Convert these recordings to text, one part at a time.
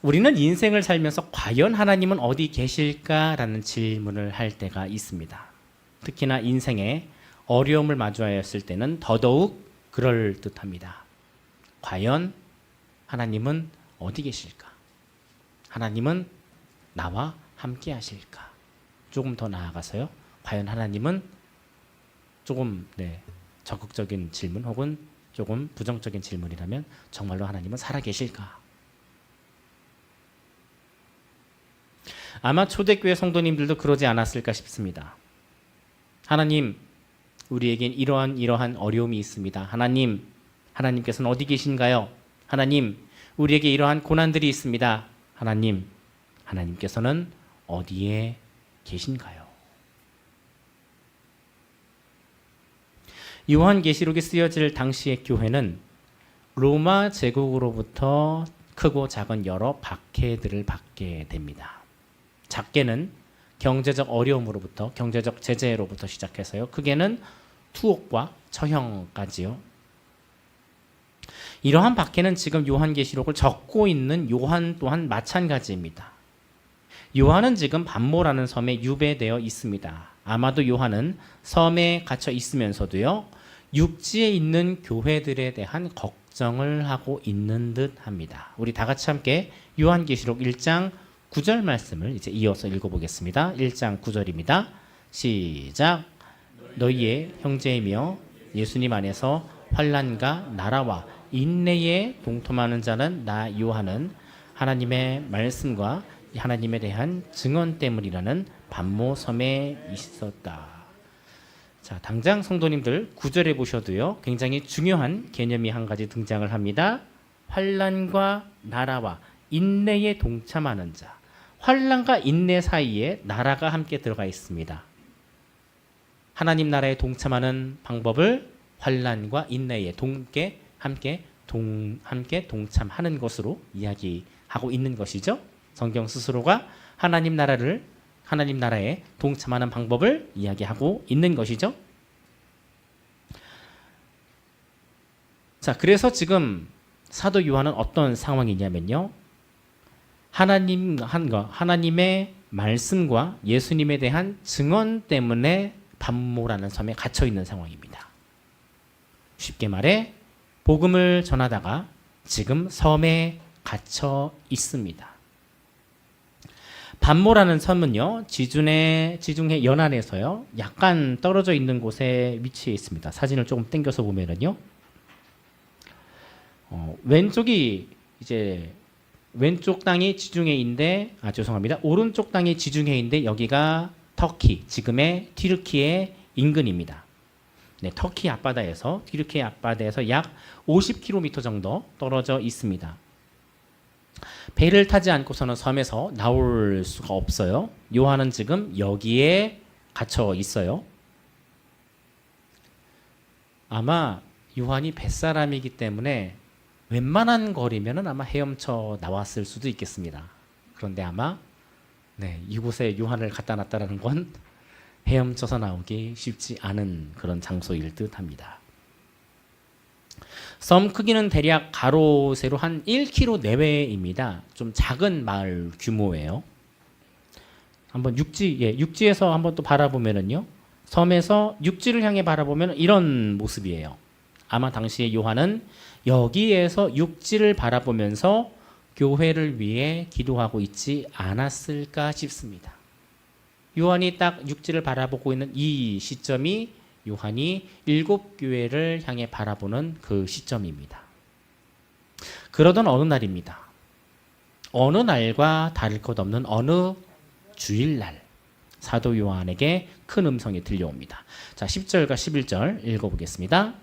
우리는 인생을 살면서 과연 하나님은 어디 계실까라는 질문을 할 때가 있습니다. 특히나 인생에 어려움을 마주하였을 때는 더더욱 그럴 듯합니다. 과연 하나님은 어디 계실까? 하나님은 나와 함께 하실까? 조금 더 나아가서요. 과연 하나님은 조금 적극적인 질문 혹은 조금 부정적인 질문이라면 정말로 하나님은 살아계실까? 아마 초대교회 성도님들도 그러지 않았을까 싶습니다. 하나님, 우리에겐 이러한 어려움이 있습니다. 하나님, 하나님께서는 어디 계신가요? 하나님, 우리에게 이러한 고난들이 있습니다. 하나님, 하나님께서는 어디에 계신가요? 요한계시록이 쓰여질 당시의 교회는 로마 제국으로부터 크고 작은 여러 박해들을 받게 됩니다. 작게는 경제적 어려움으로부터, 경제적 제재로부터 시작해서요. 크게는 투옥과 처형까지요. 이러한 박해는 지금 요한계시록을 적고 있는 요한 또한 마찬가지입니다. 요한은 지금 반모라는 섬에 유배되어 있습니다. 아마도 요한은 섬에 갇혀 있으면서도요, 육지에 있는 교회들에 대한 걱정을 하고 있는 듯 합니다. 우리 다 같이 함께 요한계시록 1장 9절 말씀을 이제 이어서 읽어보겠습니다. 1장 9절입니다. 시작. 너희의 형제이며 예수님 안에서 환난과 나라와 인내에 동통하는 자는 나 요한은 하나님의 말씀과 하나님에 대한 증언 때문이라는 반모 섬에 있었다. 자, 당장 성도님들 9절에 보셔도요, 굉장히 중요한 개념이 한 가지 등장을 합니다. 환난과 나라와 인내에 동참하는 자. 환난과 인내 사이에 나라가 함께 들어가 있습니다. 하나님 나라에 동참하는 방법을 환난과 인내에 함께 동참하는 것으로 이야기하고 있는 것이죠. 성경 스스로가 하나님 나라에 동참하는 방법을 이야기하고 있는 것이죠. 자, 그래서 지금 사도 요한은 어떤 상황이냐면요. 하나님의 말씀과 예수님에 대한 증언 때문에 반모라는 섬에 갇혀 있는 상황입니다. 쉽게 말해 복음을 전하다가 지금 섬에 갇혀 있습니다. 반모라는 섬은요, 지중해 연안에서요, 약간 떨어져 있는 곳에 위치해 있습니다. 사진을 조금 당겨서 보면은요, 왼쪽 땅이 지중해인데, 오른쪽 땅이 지중해인데 여기가 터키, 지금의 튀르키예 인근입니다. 네, 터키 앞바다에서 튀르키예 앞바다에서 약 50km 정도 떨어져 있습니다. 배를 타지 않고서는 섬에서 나올 수가 없어요. 요한은 지금 여기에 갇혀 있어요. 아마 요한이 뱃사람이기 때문에 웬만한 거리면은 아마 헤엄쳐 나왔을 수도 있겠습니다. 그런데 아마 이곳에 요한을 갖다 놨다라는 건 헤엄쳐서 나오기 쉽지 않은 그런 장소일 듯합니다. 섬 크기는 대략 가로 세로 한 1km 내외입니다. 좀 작은 마을 규모예요. 한번 육지에서 한번 또 바라보면은요, 섬에서 육지를 향해 바라보면 이런 모습이에요. 아마 당시에 요한은 여기에서 육지를 바라보면서 교회를 위해 기도하고 있지 않았을까 싶습니다. 요한이 딱 육지를 바라보고 있는 이 시점이 요한이 7교회를 향해 바라보는 그 시점입니다. 그러던 어느 날입니다. 어느 날과 다를 것 없는 어느 주일날, 사도 요한에게 큰 음성이 들려옵니다. 자, 10절과 11절 읽어보겠습니다.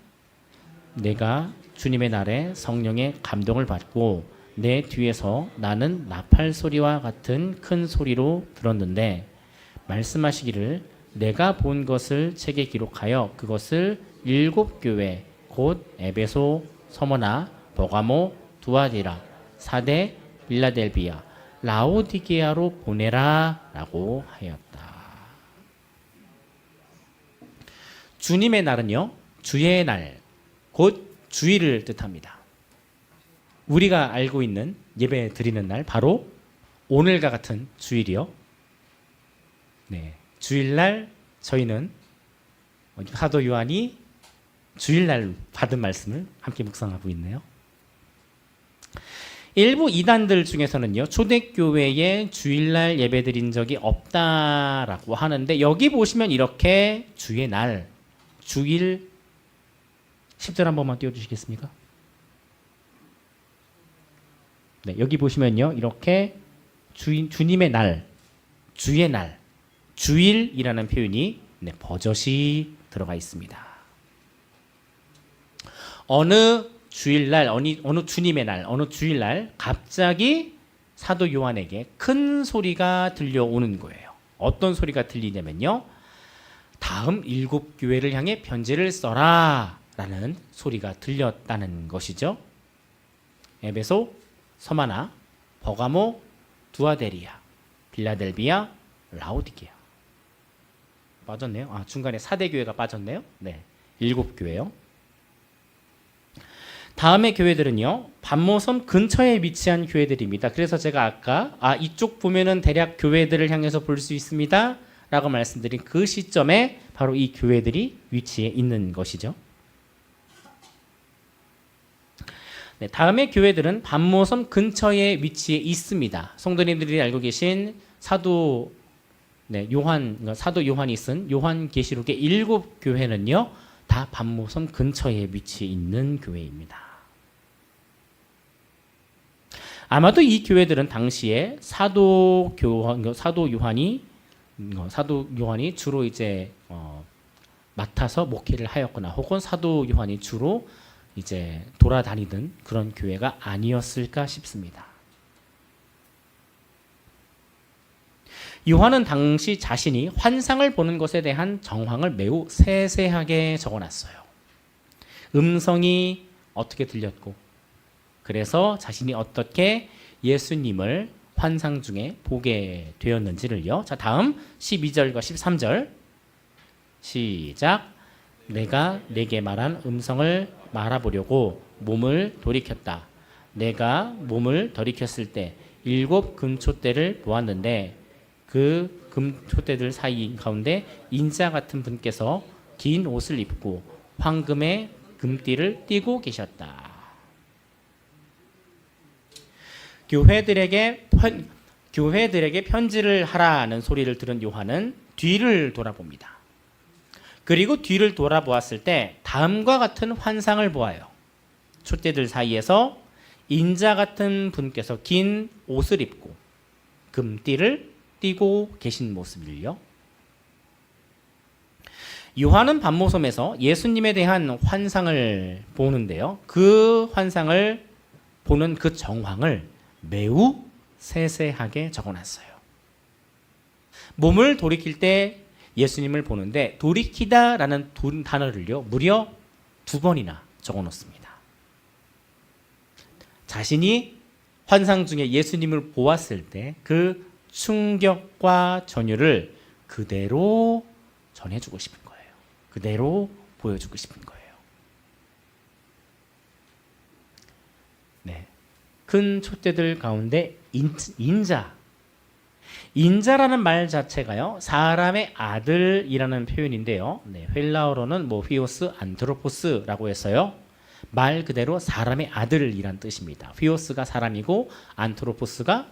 내가 주님의 날에 성령의 감동을 받고 내 뒤에서 나는 나팔 소리와 같은 큰 소리로 들었는데 말씀하시기를 내가 본 것을 책에 기록하여 그것을 7교회 곧 에베소, 서머나, 버가모, 두아디라, 사데, 빌라델비아, 라오디게아로 보내라 라고 하였다. 주님의 날은요, 주의 날, 곧 주일을 뜻합니다. 우리가 알고 있는 예배 드리는 날 바로 오늘과 같은 주일이요. 네, 주일날 저희는 사도 요한이 주일날 받은 말씀을 함께 묵상하고 있네요. 일부 이단들 중에서는요, 초대교회에 주일날 예배드린 적이 없다라고 하는데, 여기 보시면 이렇게 주의 날, 주일 10절 한 번만 띄워주시겠습니까? 네, 여기 보시면요, 이렇게 주님의 날, 주의 날, 주일이라는 표현이 버젓이 들어가 있습니다. 어느 주일날, 어느 주님의 날, 어느 주일날 갑자기 사도 요한에게 큰 소리가 들려오는 거예요. 어떤 소리가 들리냐면요, 다음 7교회를 향해 편지를 써라 라는 소리가 들렸다는 것이죠. 에베소, 서마나, 버가모, 두아데리아, 빌라델비아, 라오디게아. 빠졌네요. 중간에 4대 교회가 빠졌네요. 네, 7교회요. 다음의 교회들은요, 반모섬 근처에 위치한 교회들입니다. 그래서 제가 아까 이쪽 보면은 대략 교회들을 향해서 볼 수 있습니다 라고 말씀드린 그 시점에 바로 이 교회들이 위치해 있는 것이죠. 네, 다음의 교회들은 반모섬 근처에 위치해 있습니다. 성도님들이 알고 계신 사도 요한이 쓴 요한계시록의 7교회는요 다 반모섬 근처에 위치해 있는 교회입니다. 아마도 이 교회들은 당시에 사도 요한이 주로 이제 맡아서 목회를 하였거나, 혹은 사도 요한이 주로 이제 돌아다니던 그런 교회가 아니었을까 싶습니다. 요한은 당시 자신이 환상을 보는 것에 대한 정황을 매우 세세하게 적어놨어요. 음성이 어떻게 들렸고, 그래서 자신이 어떻게 예수님을 환상 중에 보게 되었는지를요. 자, 다음 12절과 13절 시작. 내가 내게 말한 음성을 말해보려고 몸을 돌이켰다. 내가 몸을 돌이켰을 때 7 금촛대를 보았는데 그 금촛대들 사이 가운데 인자 같은 분께서 긴 옷을 입고 황금의 금띠를 띠고 계셨다. 교회들에게 편지를 하라는 소리를 들은 요한은 뒤를 돌아봅니다. 그리고 뒤를 돌아보았을 때 다음과 같은 환상을 보아요. 촛대들 사이에서 인자 같은 분께서 긴 옷을 입고 금띠를 띠고 계신 모습을요. 요한은 반모섬에서 예수님에 대한 환상을 보는데요. 그 환상을 보는 그 정황을 매우 세세하게 적어놨어요. 몸을 돌이킬 때 예수님을 보는데 돌이키다라는 단어를요 무려 2번이나 적어놓습니다. 자신이 환상 중에 예수님을 보았을 때 그 충격과 전율을 그대로 전해주고 싶은 거예요. 그대로 보여주고 싶은 거예요. 네, 큰 촛대들 가운데 인자라는 말 자체가요 사람의 아들이라는 표현인데요. 네, 헬라어로는 휘오스 안트로포스라고 해서요 말 그대로 사람의 아들이란 뜻입니다. 휘오스가 사람이고 안트로포스가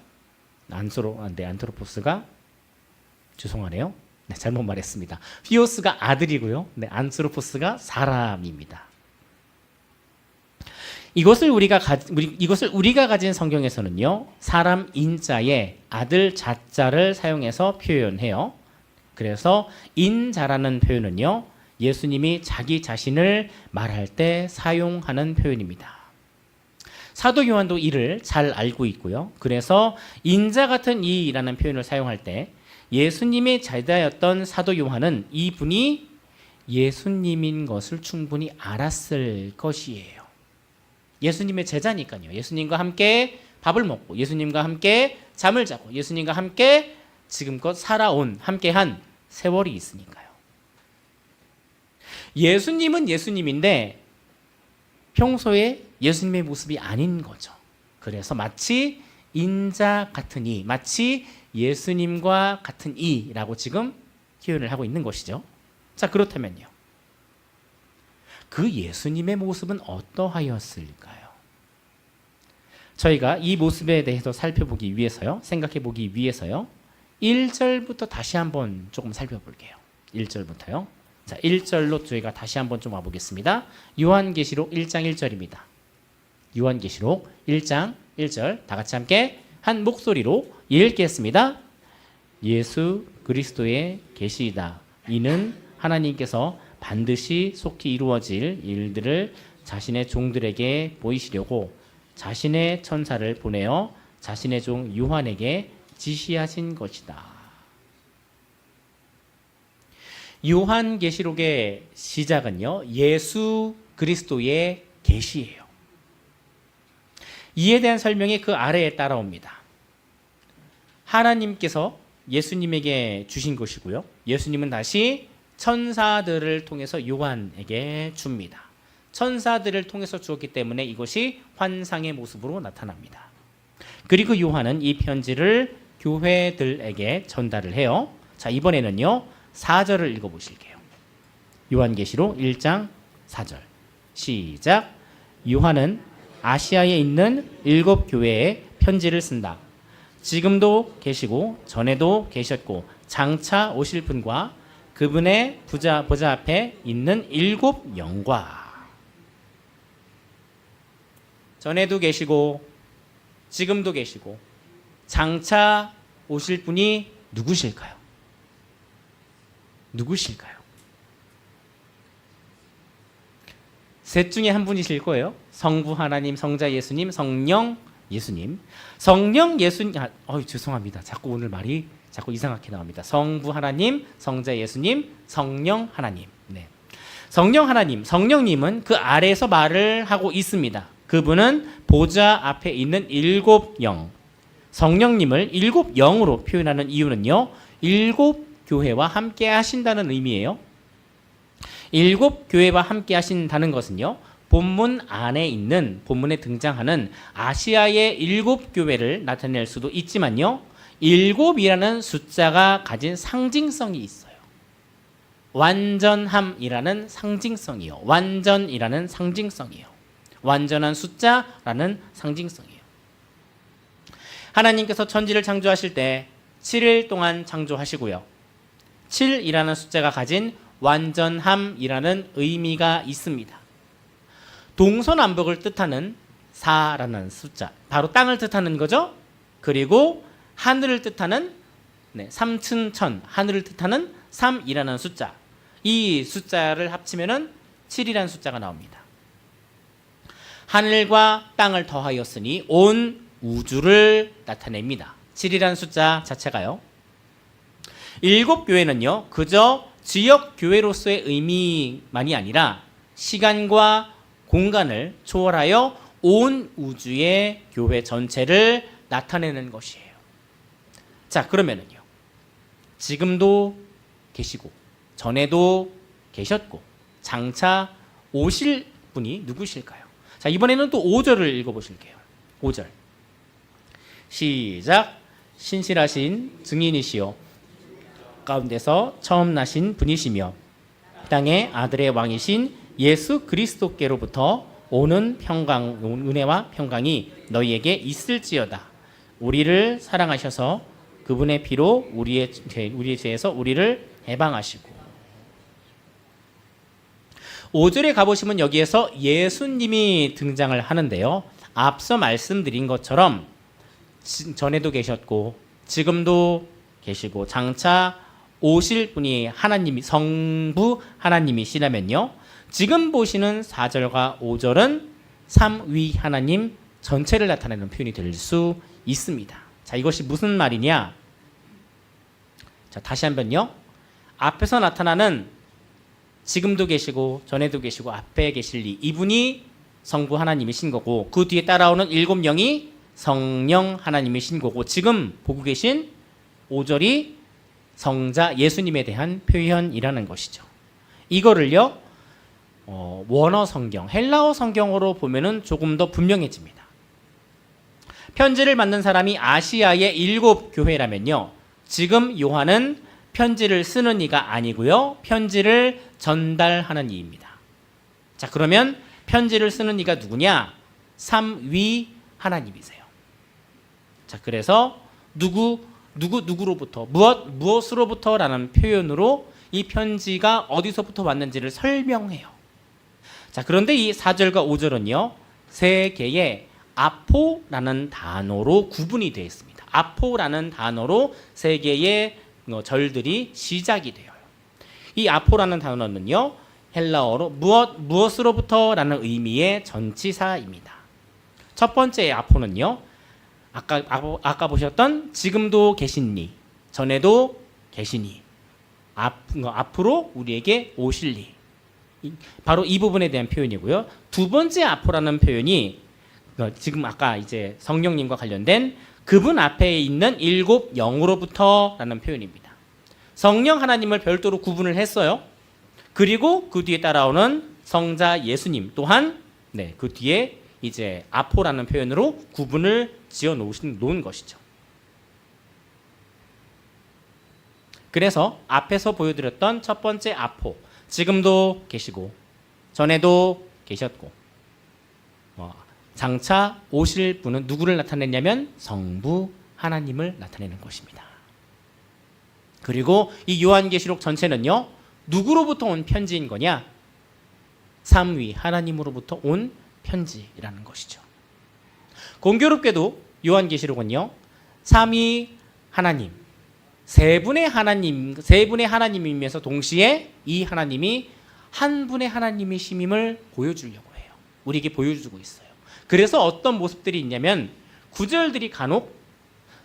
죄송하네요. 네, 잘못 말했습니다. 휘오스가 아들이고요. 네, 안트로포스가 사람입니다. 이것을 우리가 가진 성경에서는요, 사람 인자에 아들 자자를 사용해서 표현해요. 그래서 인자라는 표현은요, 예수님이 자기 자신을 말할 때 사용하는 표현입니다. 사도 요한도 이를 잘 알고 있고요. 그래서 인자 같은 이라는 표현을 사용할 때 예수님의 제자였던 사도 요한은 이분이 예수님인 것을 충분히 알았을 것이에요. 예수님의 제자니까요. 예수님과 함께 밥을 먹고 예수님과 함께 잠을 자고 예수님과 함께 지금껏 살아온 함께한 세월이 있으니까요. 예수님은 예수님인데 평소에 예수님의 모습이 아닌 거죠. 그래서 마치 인자 같은 이, 마치 예수님과 같은 이라고 지금 표현을 하고 있는 것이죠. 자, 그렇다면요. 그 예수님의 모습은 어떠하였을까요? 저희가 이 모습에 대해서 살펴보기 위해서요, 생각해 보기 위해서요, 1절부터 다시 한번 조금 살펴볼게요. 1절부터요. 자, 1절로 저희가 다시 한번 좀 와보겠습니다. 요한계시록 1장 1절입니다. 요한계시록 1장 1절 다 같이 함께 한 목소리로 읽겠습니다. 예수 그리스도의 계시이다. 이는 하나님께서 반드시 속히 이루어질 일들을 자신의 종들에게 보이시려고 자신의 천사를 보내어 자신의 종 요한에게 지시하신 것이다. 요한계시록의 시작은요, 예수 그리스도의 계시예요. 이에 대한 설명이 그 아래에 따라옵니다. 하나님께서 예수님에게 주신 것이고요, 예수님은 다시 천사들을 통해서 요한에게 줍니다. 천사들을 통해서 주었기 때문에 이것이 환상의 모습으로 나타납니다. 그리고 요한은 이 편지를 교회들에게 전달을 해요. 자, 이번에는요 4절을 읽어보실게요. 요한계시록 1장 4절 시작. 요한은 아시아에 있는 7 교회에 편지를 쓴다. 지금도 계시고 전에도 계셨고 장차 오실 분과 그분의 보좌 앞에 있는 7 영과, 전에도 계시고 지금도 계시고 장차 오실 분이 누구실까요? 누구실까요? 셋 중에 한 분이실 거예요. 성부 하나님, 성자 예수님, 성령 예수님. 성령 예수님, 죄송합니다. 자꾸 오늘 말이 자꾸 이상하게 나옵니다. 성부 하나님, 성자 예수님, 성령 하나님. 네. 성령 하나님, 성령님은 그 아래에서 말을 하고 있습니다. 그분은 보좌 앞에 있는 7 영, 성령님을 7 영으로 표현하는 이유는요, 7 교회와 함께 하신다는 의미예요. 7 교회와 함께 하신다는 것은요, 본문 안에 있는, 본문에 등장하는 아시아의 7 교회를 나타낼 수도 있지만요, 7이라는 숫자가 가진 상징성이 있어요. 완전함이라는 상징성이요. 완전이라는 상징성이요. 완전한 숫자라는 상징성이에요. 하나님께서 천지를 창조하실 때 7일 동안 창조하시고요, 7이라는 숫자가 가진 완전함이라는 의미가 있습니다. 동서남북을 뜻하는 4라는 숫자, 바로 땅을 뜻하는 거죠. 그리고 하늘을 뜻하는 삼층천, 하늘을 뜻하는 3이라는 숫자, 이 숫자를 합치면은 7이라는 숫자가 나옵니다. 하늘과 땅을 더하였으니 온 우주를 나타냅니다. 7이라는 숫자 자체가요. 7 교회는요, 그저 지역 교회로서의 의미만이 아니라 시간과 공간을 초월하여 온 우주의 교회 전체를 나타내는 것이에요. 자, 그러면은요, 지금도 계시고 전에도 계셨고 장차 오실 분이 누구실까요? 자, 이번에는 또 5절을 읽어보실게요. 5절 시작. 신실하신 증인이시요 가운데서 처음 나신 분이시며 땅의 아들의 왕이신 예수 그리스도께로부터 오는 평강, 은혜와 평강이 너희에게 있을지어다. 우리를 사랑하셔서 그분의 피로 우리의 죄에서 우리를 해방하시고. 5절에 가보시면 여기에서 예수님이 등장을 하는데요, 앞서 말씀드린 것처럼 전에도 계셨고 지금도 계시고 장차 오실 분이 하나님이, 성부 하나님이시라면요, 지금 보시는 4절과 5절은 삼위 하나님 전체를 나타내는 표현이 될 수 있습니다. 자, 이것이 무슨 말이냐? 자, 다시 한번요. 앞에서 나타나는 지금도 계시고 전에도 계시고 앞에 계실 이분이 성부 하나님이신 거고, 그 뒤에 따라오는 7 영이 성령 하나님이신 거고, 지금 보고 계신 5절이 성자 예수님에 대한 표현이라는 것이죠. 이거를요, 원어 성경, 헬라어 성경으로 보면은 조금 더 분명해집니다. 편지를 받는 사람이 아시아의 7교회라면요. 지금 요한은 편지를 쓰는 이가 아니고요. 편지를 전달하는 이입니다. 자, 그러면 편지를 쓰는 이가 누구냐? 삼위 하나님이세요. 자, 그래서 누구로부터, 무엇으로부터라는 표현으로 이 편지가 어디서부터 왔는지를 설명해요. 자, 그런데 이 4절과 5절은요. 세 개의 아포라는 단어로 구분이 되어 있습니다. 아포라는 단어로 세 개의 절들이 시작이 돼요. 이 아포라는 단어는요. 헬라어로 무엇으로부터라는 의미의 전치사입니다. 첫 번째 아포는요. 아까 보셨던 지금도 계시니, 전에도 계시니, 앞으로 우리에게 오실리. 바로 이 부분에 대한 표현이고요. 두 번째 아포라는 표현이 지금 아까 이제 성령님과 관련된 그분 앞에 있는 7 영으로부터라는 표현입니다. 성령 하나님을 별도로 구분을 했어요. 그리고 그 뒤에 따라오는 성자 예수님 또한 그 뒤에 이제 아포라는 표현으로 구분을 지어 놓은 것이죠. 그래서 앞에서 보여드렸던 첫 번째 아포, 지금도 계시고 전에도 계셨고 장차 오실 분은 누구를 나타내냐면 성부 하나님을 나타내는 것입니다. 그리고 이 요한계시록 전체는요. 누구로부터 온 편지인 거냐? 삼위 하나님으로부터 온 편지라는 것이죠. 공교롭게도 요한계시록은요. 삼위 하나님, 세 분의 하나님이면서 동시에 이 하나님이 한 분의 하나님이심임을 보여주려고 해요. 우리에게 보여주고 있어요. 그래서 어떤 모습들이 있냐면 구절들이 간혹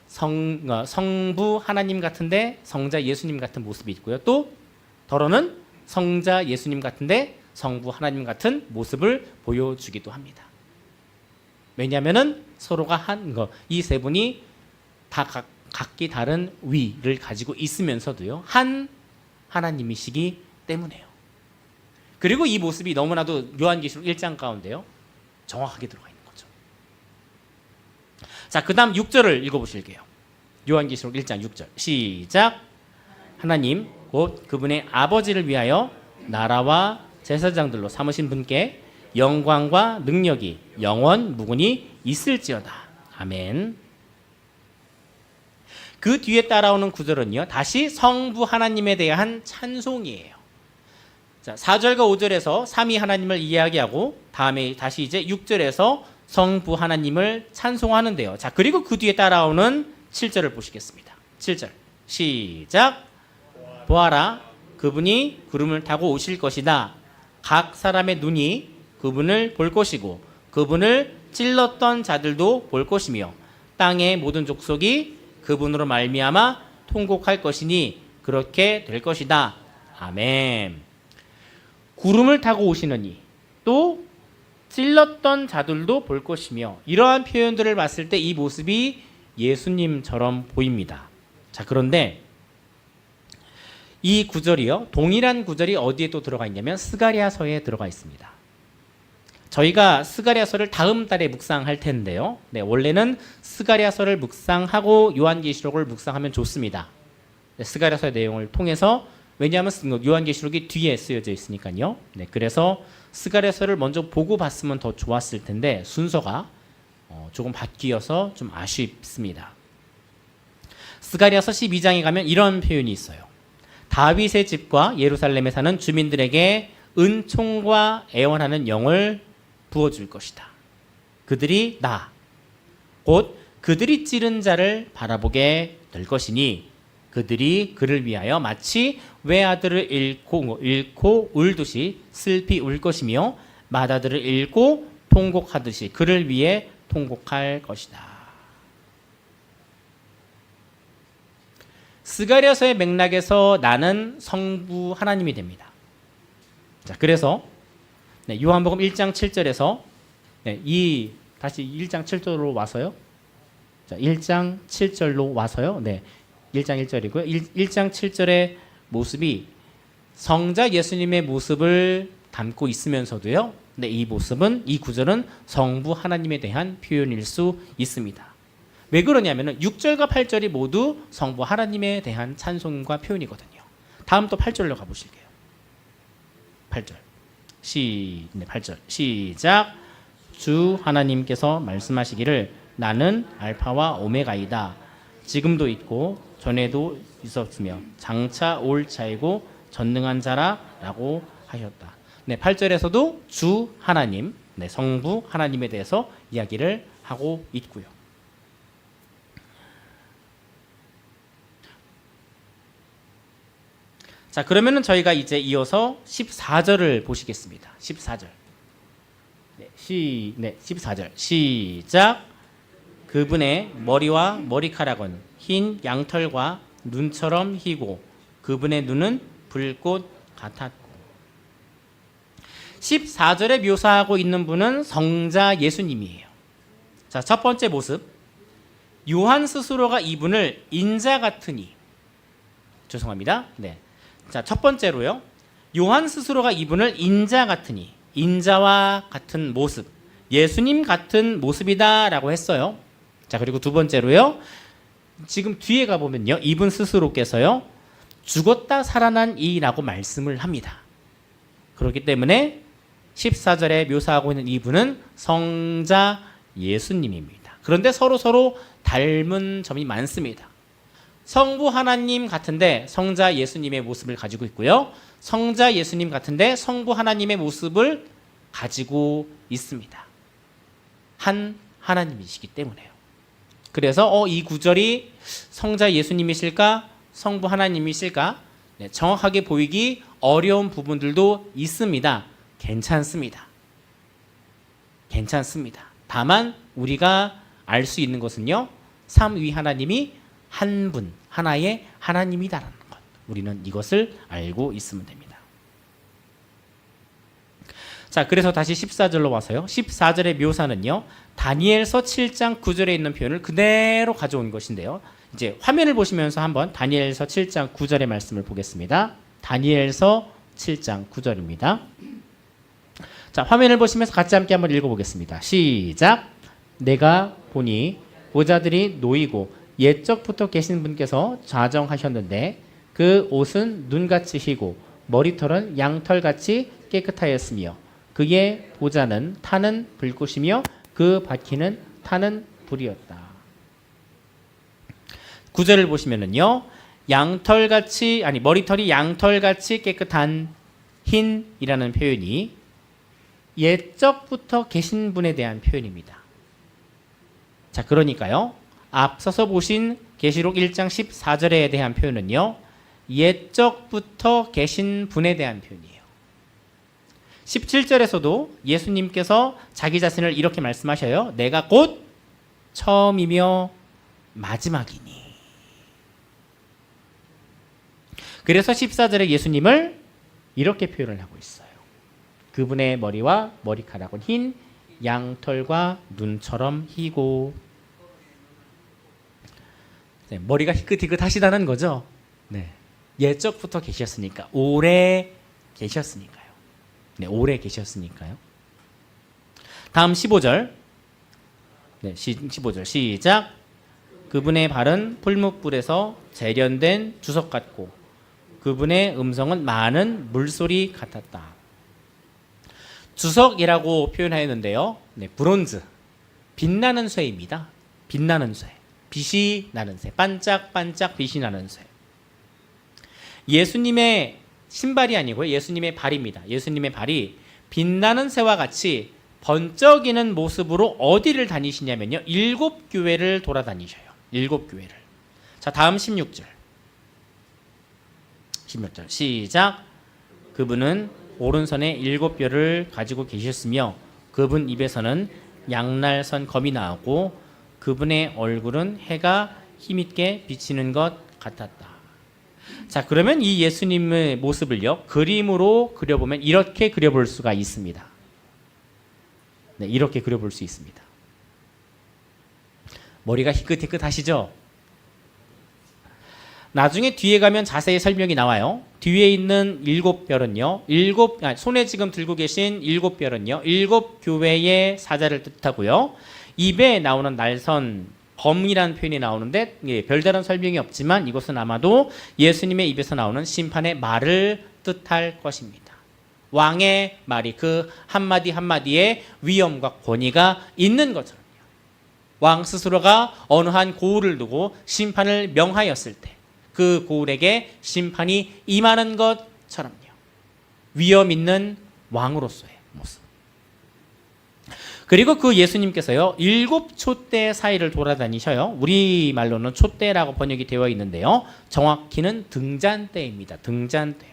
성부 하나님 같은데 성자 예수님 같은 모습이 있고요. 또 더러는 성자 예수님 같은데 성부 하나님 같은 모습을 보여주기도 합니다. 왜냐하면 서로가 이 세 분이 다 각기 다른 위를 가지고 있으면서도요. 한 하나님이시기 때문에요. 그리고 이 모습이 너무나도 요한계시록 1장 가운데요. 정확하게 들어가 있는 거죠. 자, 그 다음 6절을 읽어보실게요. 요한계시록 1장 6절 시작. 하나님 곧 그분의 아버지를 위하여 나라와 제사장들로 삼으신 분께 영광과 능력이 영원 무궁히 있을지어다. 아멘. 그 뒤에 따라오는 구절은요. 다시 성부 하나님에 대한 찬송이에요. 자, 4절과 5절에서 삼위 하나님을 이야기하고 다음에 다시 이제 6절에서 성부 하나님을 찬송하는데요. 자, 그리고 그 뒤에 따라오는 7절을 보시겠습니다. 7절 시작. 보아라 그분이 구름을 타고 오실 것이다. 각 사람의 눈이 그분을 볼 것이고 그분을 찔렀던 자들도 볼 것이며 땅의 모든 족속이 그분으로 말미암아 통곡할 것이니 그렇게 될 것이다. 아멘. 구름을 타고 오시느니 또 찔렀던 자들도 볼 것이며 이러한 표현들을 봤을 때 이 모습이 예수님처럼 보입니다. 자, 그런데 이 구절이요. 동일한 구절이 어디에 또 들어가 있냐면 스가랴서에 들어가 있습니다. 저희가 스가랴서를 다음 달에 묵상할 텐데요. 원래는 스가랴서를 묵상하고 요한계시록을 묵상하면 좋습니다. 스가랴서의 내용을 통해서 왜냐하면 요한계시록이 뒤에 쓰여져 있으니까요. 그래서 스가랴서를 먼저 보고 봤으면 더 좋았을 텐데 순서가 조금 바뀌어서 좀 아쉽습니다. 스가랴서 12장에 가면 이런 표현이 있어요. 다윗의 집과 예루살렘에 사는 주민들에게 은총과 애원하는 영을 부어줄 것이다. 그들이 곧 그들이 찌른 자를 바라보게 될 것이니 그들이 그를 위하여 마치 외아들을 잃고 울듯이 슬피 울 것이며 맏아들을 잃고 통곡하듯이 그를 위해 통곡할 것이다. 스가랴서의 맥락에서 나는 성부 하나님이 됩니다. 자, 그래서 요한복음 1장 7절에서 다시 1장 7절로 와서요. 자, 1장 7절로 와서요. 1장 1절이고요. 1장 7절의 모습이 성자 예수님의 모습을 담고 있으면서도요. 네, 이 모습은 이 구절은 성부 하나님에 대한 표현일 수 있습니다. 왜 그러냐면은 6절과 8절이 모두 성부 하나님에 대한 찬송과 표현이거든요. 다음 또 8절로 가보실게요. 8절. 8절. 시작. 주 하나님께서 말씀하시기를 나는 알파와 오메가이다. 지금도 있고 전에도 있었으며 장차 올 자이고 전능한 자라라고 하셨다. 네, 8절에서도 주 하나님, 네, 성부 하나님에 대해서 이야기를 하고 있고요. 자, 그러면은 저희가 이제 이어서 14절을 보시겠습니다. 14절. 네, 14절. 시작. 그분의 머리와 머리카락은 흰 양털과 눈처럼 희고 그분의 눈은 불꽃 같았고. 14절에 묘사하고 있는 분은 성자 예수님이에요. 자, 첫 번째 모습. 요한 스스로가 이분을 인자 같으니. 죄송합니다. 네. 자, 첫 번째로요. 요한 스스로가 이분을 인자 같으니, 인자와 같은 모습, 예수님 같은 모습이다라고 했어요. 자, 그리고 두 번째로요. 지금 뒤에 가보면요. 이분 스스로께서요. 죽었다 살아난 이라고 말씀을 합니다. 그렇기 때문에 14절에 묘사하고 있는 이분은 성자 예수님입니다. 그런데 서로 닮은 점이 많습니다. 성부 하나님 같은데 성자 예수님의 모습을 가지고 있고요. 성자 예수님 같은데 성부 하나님의 모습을 가지고 있습니다. 한 하나님이시기 때문에요. 그래서 이 구절이 성자 예수님이실까? 성부 하나님이실까? 네, 정확하게 보이기 어려운 부분들도 있습니다. 괜찮습니다. 다만 우리가 알 수 있는 것은요. 삼위 하나님이 한 분, 하나의 하나님이다라는 것. 우리는 이것을 알고 있으면 됩니다. 자, 그래서 다시 14절로 와서요. 14절의 묘사는요. 다니엘서 7장 9절에 있는 표현을 그대로 가져온 것인데요. 이제 화면을 보시면서 한번 다니엘서 7장 9절의 말씀을 보겠습니다. 다니엘서 7장 9절입니다. 자, 화면을 보시면서 같이 함께 한번 읽어보겠습니다. 시작. 내가 보니 보좌들이 놓이고 옛적부터 계신 분께서 좌정하셨는데 그 옷은 눈같이 희고 머리털은 양털같이 깨끗하였으며 그의 보좌는 타는 불꽃이며 그 바퀴는 타는 불이었다. 구절을 보시면은요. 머리털이 양털같이 깨끗한 흰이라는 표현이 옛적부터 계신 분에 대한 표현입니다. 자, 그러니까요. 앞서서 보신 계시록 1장 14절에 대한 표현은요. 옛적부터 계신 분에 대한 표현이에요. 17절에서도 예수님께서 자기 자신을 이렇게 말씀하셔요. 내가 곧 처음이며 마지막이니. 그래서 14절에 예수님을 이렇게 표현을 하고 있어요. 그분의 머리와 머리카락은 흰 양털과 눈처럼 희고. 네, 머리가 희끗희끗하시다는 거죠. 네, 옛적부터 계셨으니까, 오래 계셨으니까요. 네, 오래 계셨으니까요. 다음 15절. 네, 15절 시작. 그분의 발은 풀무불에서 재련된 주석 같고 그분의 음성은 많은 물소리 같았다. 주석이라고 표현하였는데요. 네, 브론즈, 빛나는 쇠입니다. 빛나는 쇠, 빛이 나는 쇠, 반짝반짝 빛이 나는 쇠. 예수님의 신발이 아니고요. 예수님의 발입니다. 예수님의 발이 빛나는 쇠와 같이 번쩍이는 모습으로 어디를 다니시냐면요. 7교회를 돌아다니셔요. 7교회를. 자, 다음 16절. 16절 시작. 그분은 오른손에 7뼈를 가지고 계셨으며 그분 입에서는 양날선 검이 나오고 그분의 얼굴은 해가 힘있게 비치는 것 같았다. 자, 그러면 이 예수님의 모습을요. 그림으로 그려보면 이렇게 그려볼 수가 있습니다. 네, 이렇게 그려볼 수 있습니다. 머리가 희끗희끗하시죠? 나중에 뒤에 가면 자세히 설명이 나와요. 뒤에 있는 7별은요. 손에 지금 들고 계신 7별은요. 7교회의 사자를 뜻하고요. 입에 나오는 날선 검이라는 표현이 나오는데 별다른 설명이 없지만 이것은 아마도 예수님의 입에서 나오는 심판의 말을 뜻할 것입니다. 왕의 말이 그 한마디 한마디에 위엄과 권위가 있는 것처럼요. 왕 스스로가 어느 한 고울을 두고 심판을 명하였을 때 그 고울에게 심판이 임하는 것처럼요. 위엄 있는 왕으로서의 모습. 그리고 그 예수님께서요. 7촛대 사이를 돌아다니셔요. 우리말로는 촛대라고 번역이 되어 있는데요. 정확히는 등잔대입니다. 등잔대.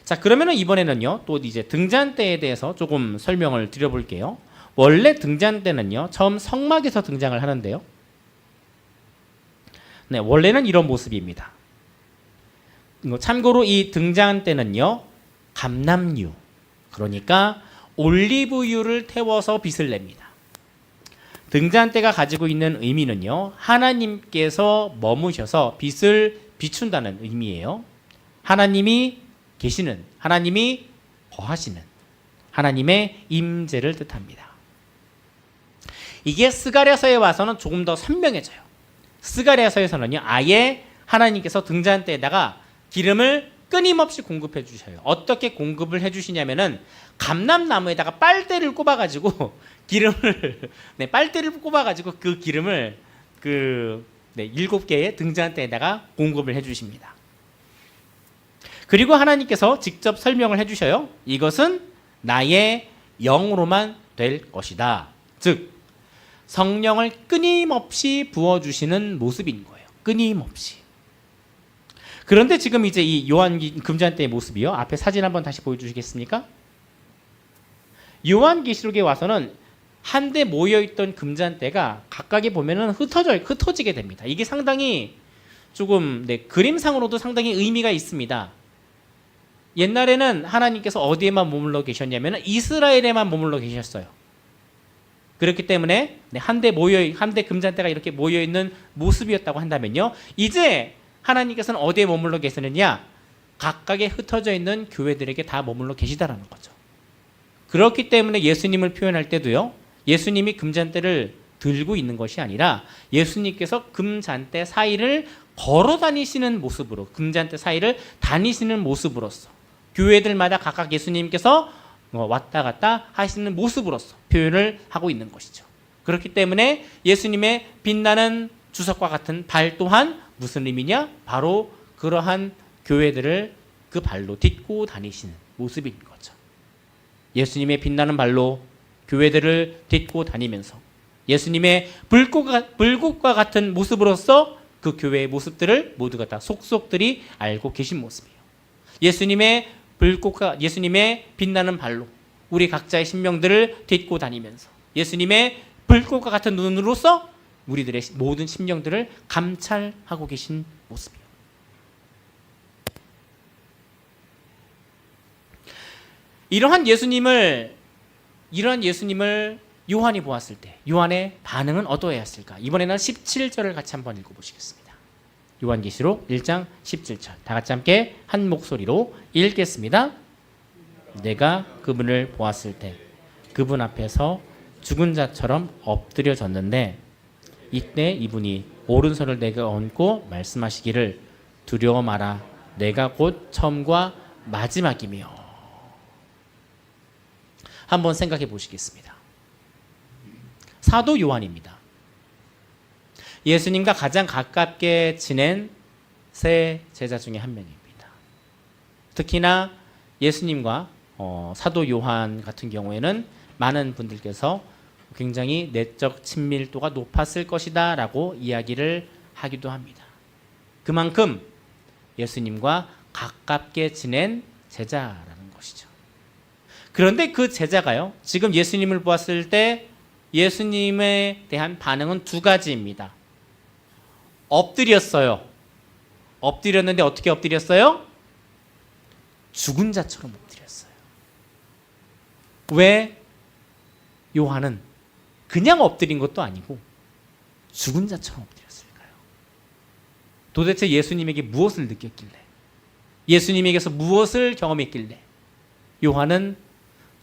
자, 그러면은 이번에는요. 또 이제 등잔대에 대해서 조금 설명을 드려볼게요. 원래 등잔대는요. 처음 성막에서 등장을 하는데요. 네, 원래는 이런 모습입니다. 참고로 이 등잔대는요. 감람유, 그러니까 올리브유를 태워서 빛을 냅니다. 등잔대가 가지고 있는 의미는요. 하나님께서 머무셔서 빛을 비춘다는 의미예요. 하나님이 계시는, 하나님이 거하시는 하나님의 임재를 뜻합니다. 이게 스가랴서에 와서는 조금 더 선명해져요. 스가랴서에서는요. 아예 하나님께서 등잔대에다가 기름을 끊임없이 공급해 주셔요. 어떻게 공급을 해 주시냐면은 감람나무에다가 빨대를 꼽아가지고 기름을 빨대를 꼽아가지고 그 기름을 7개의 등잔대에다가 공급을 해 주십니다. 그리고 하나님께서 직접 설명을 해 주셔요. 이것은 나의 영으로만 될 것이다. 즉 성령을 끊임없이 부어주시는 모습인 거예요. 끊임없이. 그런데 지금 이제 이 요한 금잔대의 모습이요. 앞에 사진 한번 다시 보여주시겠습니까? 요한계시록에 와서는 한데 모여있던 금잔대가 각각에 보면은 흩어지게 됩니다. 이게 상당히 조금 그림상으로도 상당히 의미가 있습니다. 옛날에는 하나님께서 어디에만 머물러 계셨냐면 이스라엘에만 머물러 계셨어요. 그렇기 때문에 한데 금잔대가 이렇게 모여 있는 모습이었다고 한다면요. 이제 하나님께서는 어디에 머물러 계시느냐? 각각에 흩어져 있는 교회들에게 다 머물러 계시다라는 거죠. 그렇기 때문에 예수님을 표현할 때도요. 예수님이 금잔대를 들고 있는 것이 아니라 예수님께서 금잔대 사이를 걸어 다니시는 모습으로, 금잔대 사이를 다니시는 모습으로서 교회들마다 각각 예수님께서 왔다 갔다 하시는 모습으로서 표현을 하고 있는 것이죠. 그렇기 때문에 예수님의 빛나는 주석과 같은 발 또한 무슨 의미냐? 바로 그러한 교회들을 그 발로 딛고 다니시는 모습인 거죠. 예수님의 빛나는 발로 교회들을 딛고 다니면서 예수님의 불꽃과 같은 모습으로서 그 교회의 모습들을 모두가 다 속속들이 알고 계신 모습이에요. 예수님의 빛나는 발로 우리 각자의 심령들을 딛고 다니면서 예수님의 불꽃과 같은 눈으로서 우리들의 모든 심령들을 감찰하고 계신 모습이에요. 이러한 예수님을 요한이 보았을 때 요한의 반응은 어떠했을까? 이번에는 17절을 같이 한번 읽어보시겠습니다. 요한계시록 1장 17절 다 같이 함께 한 목소리로 읽겠습니다. 내가 그분을 보았을 때 그분 앞에서 죽은 자처럼 엎드려졌는데 이때 이분이 오른손을 내게 얹고 말씀하시기를 두려워 마라. 내가 곧 처음과 마지막이며. 한번 생각해 보시겠습니다. 사도 요한입니다. 예수님과 가장 가깝게 지낸 세 제자 중에 한 명입니다. 특히나 예수님과 사도 요한 같은 경우에는 많은 분들께서 굉장히 내적 친밀도가 높았을 것이다 라고 이야기를 하기도 합니다. 그만큼 예수님과 가깝게 지낸 제자라는 것이죠. 그런데 그 제자가요, 지금 예수님을 보았을 때 예수님에 대한 반응은 두 가지입니다. 엎드렸어요. 엎드렸는데 어떻게 엎드렸어요? 죽은 자처럼 엎드렸어요. 왜 요한은 그냥 엎드린 것도 아니고 죽은 자처럼 엎드렸을까요? 도대체 예수님에게 무엇을 느꼈길래, 예수님에게서 무엇을 경험했길래 요한은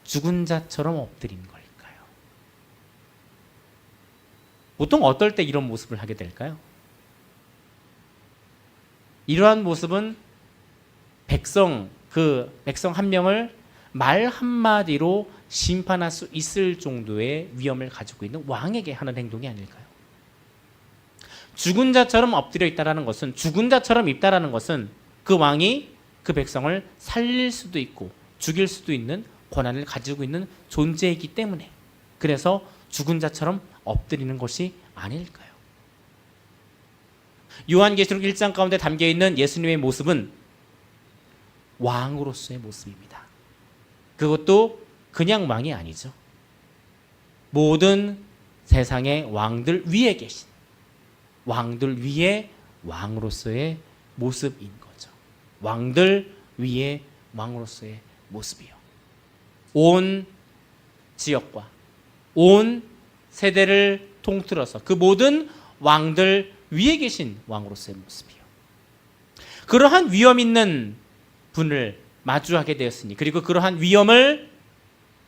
죽은 자처럼 엎드린 걸까요? 보통 어떨 때 이런 모습을 하게 될까요? 이러한 모습은 백성 한 명을 말 한마디로 심판할 수 있을 정도의 위험을 가지고 있는 왕에게 하는 행동이 아닐까요? 죽은 자처럼 엎드려 있다라는 것은, 죽은 자처럼 있다라는 것은 그 왕이 그 백성을 살릴 수도 있고 죽일 수도 있는 권한을 가지고 있는 존재이기 때문에, 그래서 죽은 자처럼 엎드리는 것이 아닐까요? 요한계시록 1장 가운데 담겨있는 예수님의 모습은 왕으로서의 모습입니다. 그것도 그냥 왕이 아니죠. 모든 세상의 왕들 위에 계신, 왕들 위에 왕으로서의 모습인 거죠. 왕들 위에 왕으로서의 모습이요. 온 지역과 온 세대를 통틀어서 그 모든 왕들 위에 계신 왕으로서의 모습이요. 그러한 위험 있는 분을 마주하게 되었으니, 그리고 그러한 위험을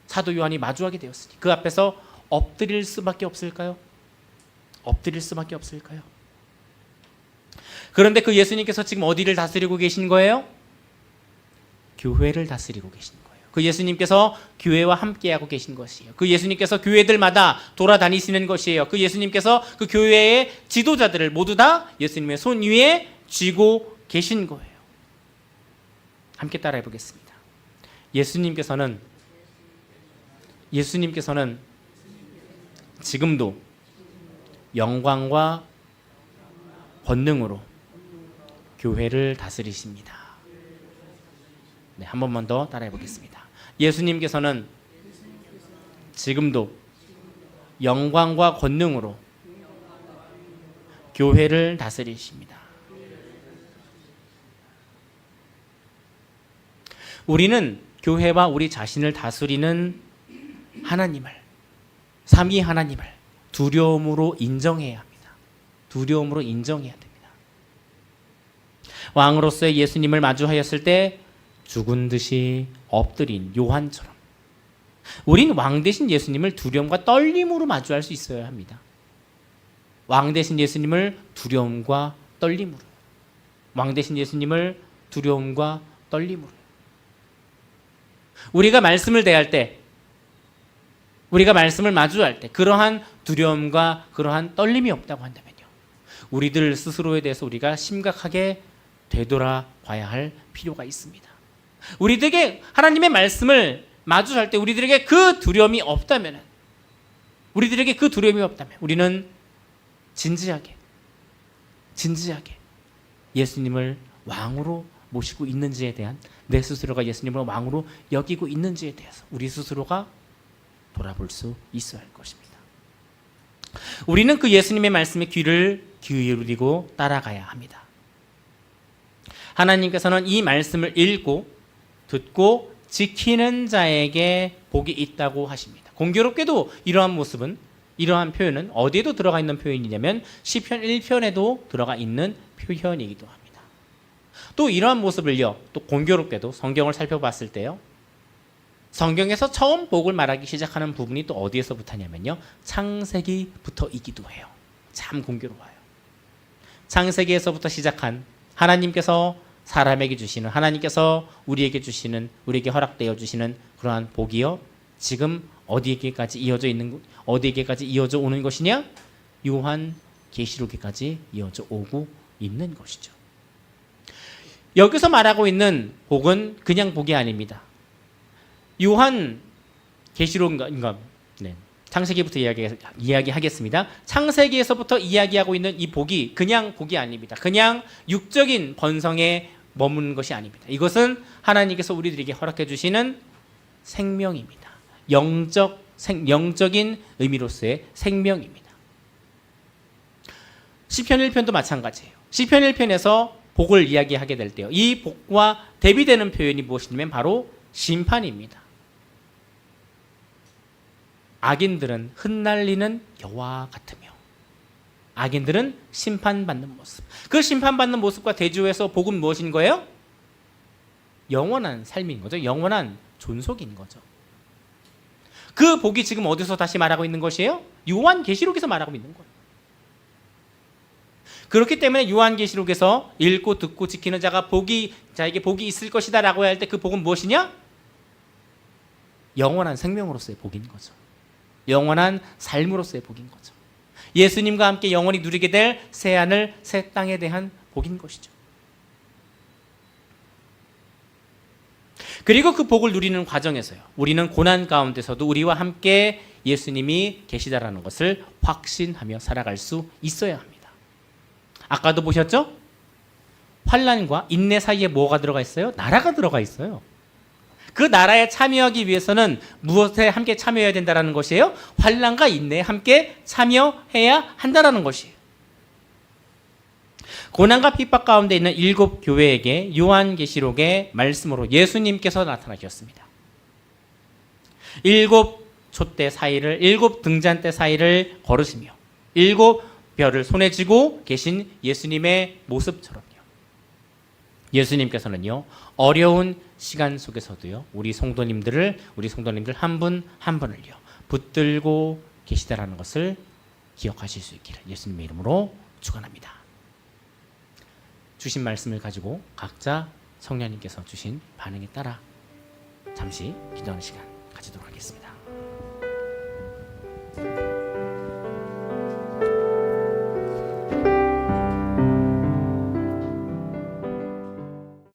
사도 요한이 마주하게 되었으니 그 앞에서 엎드릴 수밖에 없을까요? 엎드릴 수밖에 없을까요? 그런데 그 예수님께서 지금 어디를 다스리고 계신 거예요? 교회를 다스리고 계신 거예요. 그 예수님께서 교회와 함께하고 계신 것이에요. 그 예수님께서 교회들마다 돌아다니시는 것이에요. 그 예수님께서 그 교회의 지도자들을 모두 다 예수님의 손 위에 쥐고 계신 거예요. 함께 따라해 보겠습니다. 예수님께서는 지금도 영광과 권능으로 교회를 다스리십니다. 네, 한 번만 더 따라해 보겠습니다. 예수님께서는 지금도 영광과 권능으로 교회를 다스리십니다. 우리는 교회와 우리 자신을 다스리는 하나님을, 삼위 하나님을 두려움으로 인정해야 합니다. 두려움으로 인정해야 됩니다. 왕으로서의 예수님을 마주하였을 때 죽은 듯이 엎드린 요한처럼 우린 왕 대신 예수님을 두려움과 떨림으로 마주할 수 있어야 합니다. 왕 대신 예수님을 두려움과 떨림으로, 왕 대신 예수님을 두려움과 떨림으로. 우리가 말씀을 대할 때, 우리가 말씀을 마주할 때 그러한 두려움과 그러한 떨림이 없다고 한다면요, 우리들 스스로에 대해서 우리가 심각하게 되돌아봐야 할 필요가 있습니다. 우리들에게 하나님의 말씀을 마주할 때 우리들에게 그 두려움이 없다면, 우리는 진지하게 예수님을 왕으로 모시고 있는지에 대한, 내 스스로가 예수님을 왕으로 여기고 있는지에 대해서 우리 스스로가 돌아볼 수 있어야 할 것입니다. 우리는 그 예수님의 말씀에 귀를 기울이고 따라가야 합니다. 하나님께서는 이 말씀을 읽고 듣고 지키는 자에게 복이 있다고 하십니다. 공교롭게도 이러한 모습은, 이러한 표현은 어디에도 들어가 있는 표현이냐면 시편 1편에도 들어가 있는 표현이기도 합니다. 또 이러한 모습을요, 또 공교롭게도 성경을 살펴봤을 때요, 성경에서 처음 복을 말하기 시작하는 부분이 또 어디에서부터냐면요, 창세기부터이기도 해요. 참 공교로워요. 창세기에서부터 시작한 하나님께서 사람에게 주시는, 하나님께서 우리에게 주시는, 우리에게 허락되어 주시는 그러한 복이요, 지금 어디에게까지 이어져 오는 것이냐? 요한계시록에까지 이어져 오고 있는 것이죠. 여기서 말하고 있는 복은 그냥 복이 아닙니다. 창세기부터 이야기하겠습니다. 창세기에서부터 이야기하고 있는 이 복이 그냥 복이 아닙니다. 그냥 육적인 번성에 머무는 것이 아닙니다. 이것은 하나님께서 우리들에게 허락해 주시는 생명입니다. 영적인 의미로서의 생명입니다. 시편 1편도 마찬가지예요. 시편 1편에서 복을 이야기하게 될 때요, 이 복과 대비되는 표현이 무엇이냐면 바로 심판입니다. 악인들은 흩날리는 겨와 같으며 악인들은 심판받는 모습. 그 심판받는 모습과 대조해서 복은 무엇인 거예요? 영원한 삶인 거죠. 영원한 존속인 거죠. 그 복이 지금 어디서 다시 말하고 있는 것이에요? 요한계시록에서 말하고 있는 거예요. 그렇기 때문에 요한계시록에서 읽고 듣고 지키는 자가 자에게 복이 있을 것이다 라고 할 때 그 복은 무엇이냐? 영원한 생명으로서의 복인 거죠. 영원한 삶으로서의 복인 거죠. 예수님과 함께 영원히 누리게 될 새하늘 새 땅에 대한 복인 것이죠. 그리고 그 복을 누리는 과정에서요, 우리는 고난 가운데서도 우리와 함께 예수님이 계시다라는 것을 확신하며 살아갈 수 있어야 합니다. 아까도 보셨죠? 환난과 인내 사이에 뭐가 들어가 있어요? 나라가 들어가 있어요. 그 나라에 참여하기 위해서는 무엇에 함께 참여해야 된다는 것이에요? 환난과 인내에 함께 참여해야 한다는 것이에요. 고난과 핍박 가운데 있는 7 교회에게 요한계시록의 말씀으로 예수님께서 나타나셨습니다. 7 촛대 사이를, 7 등잔대 사이를 걸으시며 7 별을 손에 쥐고 계신 예수님의 모습처럼요, 예수님께서는요, 어려운 시간 속에서도요, 우리 성도님들 한 분 한 분을요 붙들고 계시다라는 것을 기억하실 수 있기를 예수님의 이름으로 축원합니다. 주신 말씀을 가지고 각자 성령님께서 주신 반응에 따라 잠시 기도하는 시간 가지도록 하겠습니다.